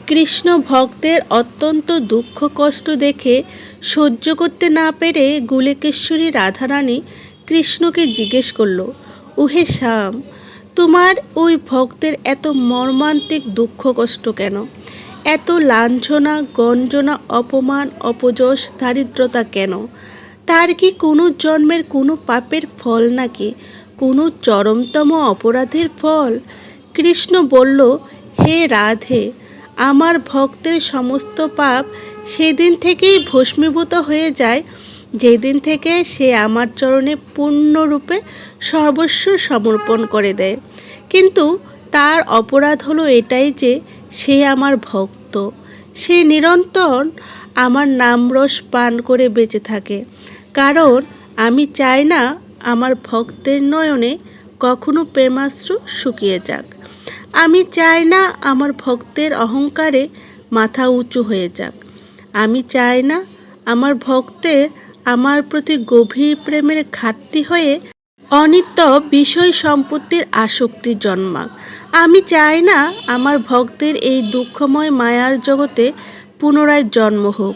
কৃষ্ণ ভক্তের অত্যন্ত দুঃখ কষ্ট দেখে সহ্য করতে না পেরে গুলিকেশ্বরী রাধারানী কৃষ্ণকে জিজ্ঞেস করল, ওহে শ্যাম, তোমার ওই ভক্তের এত মর্মান্তিক দুঃখ কষ্ট কেন? এত লাঞ্ছনা, গঞ্জনা, অপমান, অপযশ, দারিদ্রতা কেন? তার কি কোনো জন্মের কোনো পাপের ফল নাকি কোনো চরমতম অপরাধের ফল? কৃষ্ণ বলল, হে রাধে, আমার ভক্তের সমস্ত পাপ সেদিন থেকেই ভস্মীভূত হয়ে যায় যেদিন থেকে সে আমার চরণে পূর্ণরূপে সর্বস্ব সমর্পণ করে দেয়। কিন্তু তার অপরাধ হলো এটাই যে সে আমার ভক্ত, সে নিরন্তর আমার নামরস পান করে বেঁচে থাকে। কারণ আমি চাই না আমার ভক্তের নয়নে কখনো প্রেমাশ্রু শুকিয়ে যাক। আমি চাই না আমার ভক্তের অহংকারে মাথা উঁচু হয়ে যাক। আমি চাই না আমার ভক্তের আমার প্রতি গভীর প্রেমের ঘাটতি হয়ে অনিত্য বিষয় সম্পত্তির আসক্তি জন্মাক। আমি চাই না আমার ভক্তের এই দুঃখময় মায়ার জগতে পুনরায় জন্ম হোক।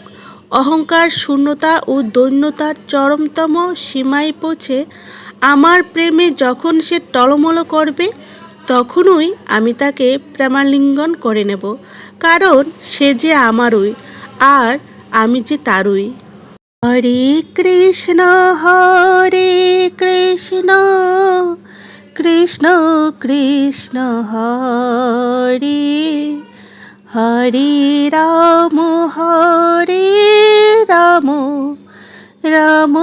অহংকার, শূন্যতা ও দৈন্যতার চরমতম সীমায় পৌঁছে আমার প্রেমে যখন সে টলমল করবে, তখনই আমি তাকে প্রেমালিঙ্গন করে নেব। কারণ সে যে আমারই, আর আমি যে তারই। হরে কৃষ্ণ হরে কৃষ্ণ, কৃষ্ণ কৃষ্ণ হরে হরে, রাম হরে রাম, রাম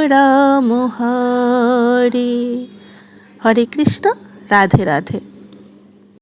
রাম হরে। হরে কৃষ্ণ। রাধে রাধে।